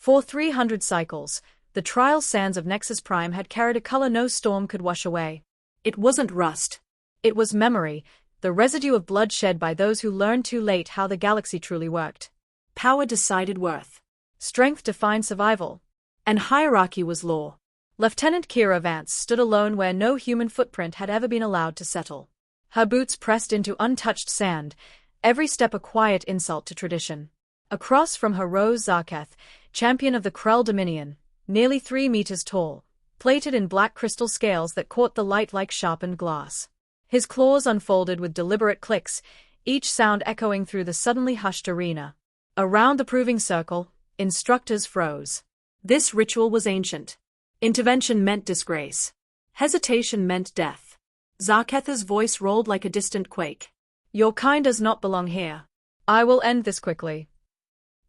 For 300 cycles, the trial sands of Nexus Prime had carried a color no storm could wash away. It wasn't rust. It was memory, the residue of blood shed by those who learned too late how the galaxy truly worked. Power decided worth. Strength defined survival. And hierarchy was law. Lieutenant Kira Vance stood alone where no human footprint had ever been allowed to settle. Her boots pressed into untouched sand, every step a quiet insult to tradition. Across from her rose Zarketh, champion of the Krell Dominion, nearly 3 meters tall, plated in black crystal scales that caught the light like sharpened glass. His claws unfolded with deliberate clicks, each sound echoing through the suddenly hushed arena. Around the proving circle, instructors froze. This ritual was ancient. Intervention meant disgrace. Hesitation meant death. Zarketh's voice rolled like a distant quake. Your kind does not belong here. I will end this quickly.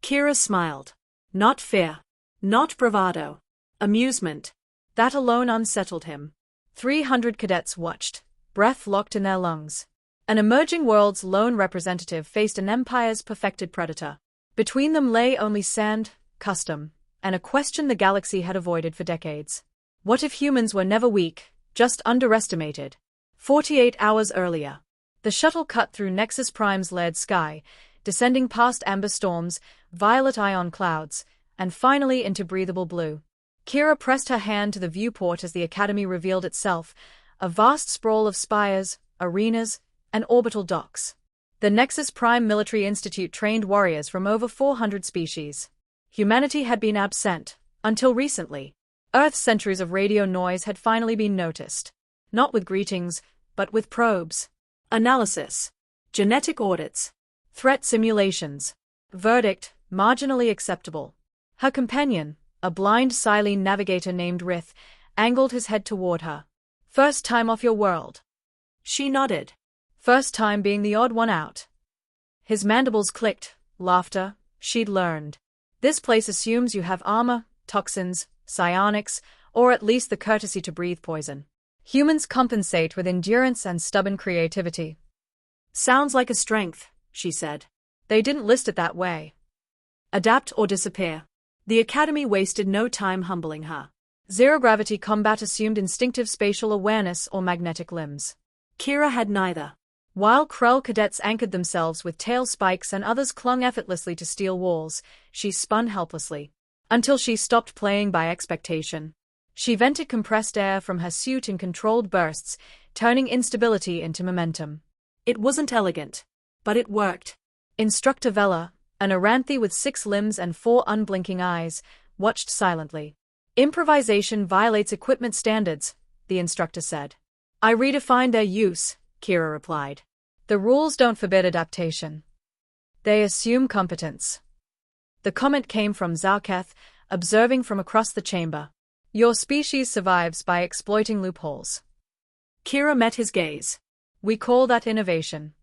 Kira smiled. Not fear. Not bravado. Amusement. That alone unsettled him. 300 cadets watched, breath locked in their lungs. An emerging world's lone representative faced an empire's perfected predator. Between them lay only sand, custom, and a question the galaxy had avoided for decades. What if humans were never weak, just underestimated? 48 hours earlier, the shuttle cut through Nexus Prime's lead sky, descending past amber storms, violet ion clouds, and finally into breathable blue. Kira pressed her hand to the viewport as the Academy revealed itself, a vast sprawl of spires, arenas, and orbital docks. The Nexus Prime Military Institute trained warriors from over 400 species. Humanity had been absent, until recently. Earth's centuries of radio noise had finally been noticed. Not with greetings, but with probes. Analysis. Genetic audits. Threat simulations. Verdict, marginally acceptable. Her companion, a blind Silene navigator named Rith, angled his head toward her. First time off your world. She nodded. First time being the odd one out. His mandibles clicked, laughter, she'd learned. This place assumes you have armor, toxins, psionics, or at least the courtesy to breathe poison. Humans compensate with endurance and stubborn creativity. Sounds like a strength, she said. They didn't list it that way. Adapt or disappear. The Academy wasted no time humbling her. Zero-gravity combat assumed instinctive spatial awareness or magnetic limbs. Kira had neither. While Krell cadets anchored themselves with tail spikes and others clung effortlessly to steel walls, she spun helplessly. Until she stopped playing by expectation. She vented compressed air from her suit in controlled bursts, turning instability into momentum. It wasn't elegant, but it worked. Instructor Vela, an Aranthi with 6 limbs and 4 unblinking eyes, watched silently. Improvisation violates equipment standards, the instructor said. I redefined their use, Kira replied. The rules don't forbid adaptation. They assume competence. The comment came from Zarketh, observing from across the chamber. Your species survives by exploiting loopholes. Kira met his gaze. We call that innovation.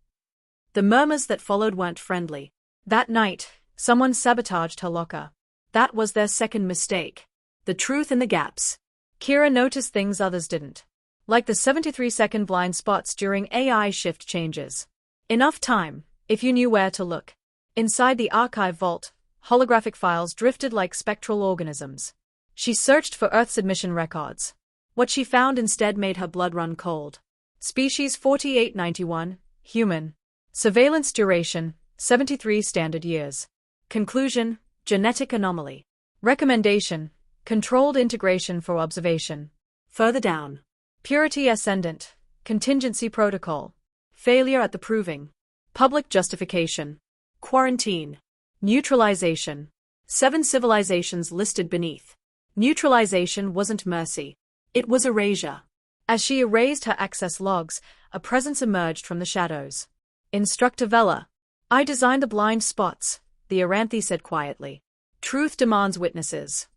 The murmurs that followed weren't friendly. That night, someone sabotaged her locker. That was their second mistake. The truth in the gaps. Kira noticed things others didn't. Like the 73-second blind spots during AI shift changes. Enough time, if you knew where to look. Inside the archive vault, holographic files drifted like spectral organisms. She searched for Earth's admission records. What she found instead made her blood run cold. Species 4891, human. Surveillance duration, 73 standard years. Conclusion, genetic anomaly. Recommendation, controlled integration for observation. Further down. Purity ascendant, contingency protocol. Failure at the proving. Public justification. Quarantine. Neutralization. 7 civilizations listed beneath. Neutralization wasn't mercy. It was erasure. As she erased her access logs, a presence emerged from the shadows. Instructor Vela. I designed the blind spots, the Aranthi said quietly. Truth demands witnesses.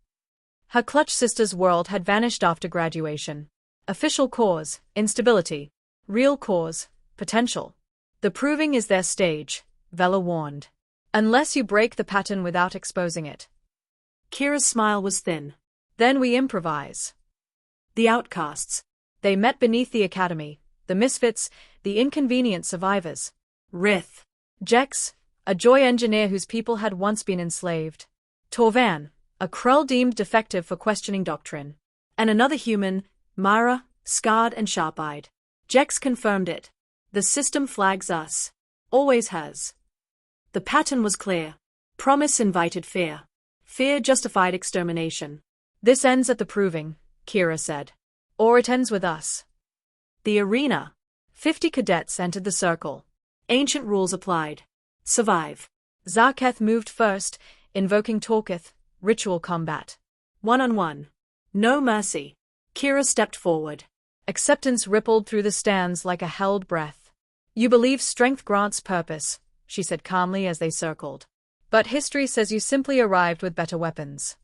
Her clutch sister's world had vanished after graduation. Official cause, instability. Real cause, potential. The proving is their stage, Vela warned. Unless you break the pattern without exposing it. Kira's smile was thin. Then we improvise. The outcasts. They met beneath the Academy, the misfits, the inconvenient survivors. Rith. Jex, a joy engineer whose people had once been enslaved. Torvan, A Krell deemed defective for questioning doctrine. And another human, Myra, scarred and sharp-eyed. Jex confirmed it. The system flags us. Always has. The pattern was clear. Promise invited fear. Fear justified extermination. This ends at the proving, Kira said. Or it ends with us. The arena. 50 cadets entered the circle. Ancient rules applied. Survive. Zarketh moved first, invoking Torkith, ritual combat. One-on-one. No mercy. Kira stepped forward. Acceptance rippled through the stands like a held breath. You believe strength grants purpose, she said calmly as they circled. But history says you simply arrived with better weapons.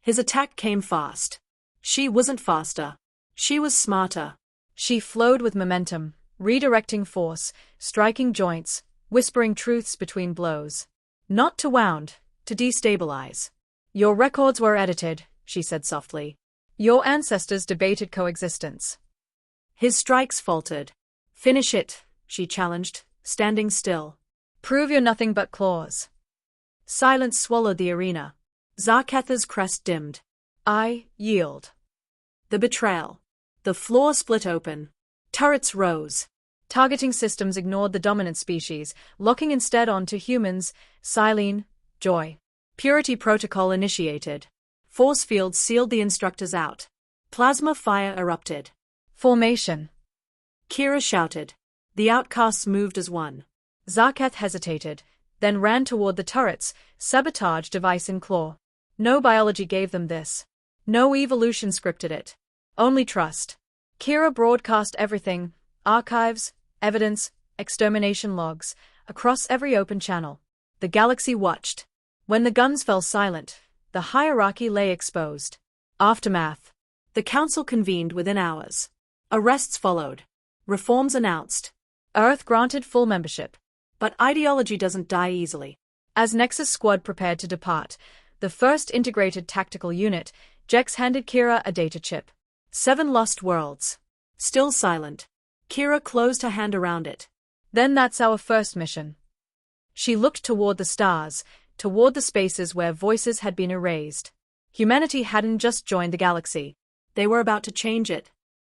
His attack came fast. She wasn't faster. She was smarter. She flowed with momentum, redirecting force, striking joints, whispering truths between blows. Not to wound, to destabilize. Your records were edited, she said softly. Your ancestors debated coexistence. His strikes faltered. Finish it, she challenged, standing still. Prove you're nothing but claws. Silence swallowed the arena. Zarketha's crest dimmed. I yield. The betrayal. The floor split open. Turrets rose. Targeting systems ignored the dominant species, locking instead onto humans, Silene, Joy. Purity protocol initiated. Force fields sealed the instructors out. Plasma fire erupted. Formation. Kira shouted. The outcasts moved as one. Zarketh hesitated, then ran toward the turrets, sabotage device in claw. No biology gave them this. No evolution scripted it. Only trust. Kira broadcast everything, archives, evidence, extermination logs, across every open channel. The galaxy watched. When the guns fell silent, the hierarchy lay exposed. Aftermath. The council convened within hours. Arrests followed. Reforms announced. Earth granted full membership. But ideology doesn't die easily. As Nexus Squad prepared to depart, the first integrated tactical unit, Jex handed Kira a data chip. 7 lost worlds. Still silent. Kira closed her hand around it. Then that's our first mission. She looked toward the stars, toward the spaces where voices had been erased. Humanity hadn't just joined the galaxy. They were about to change it.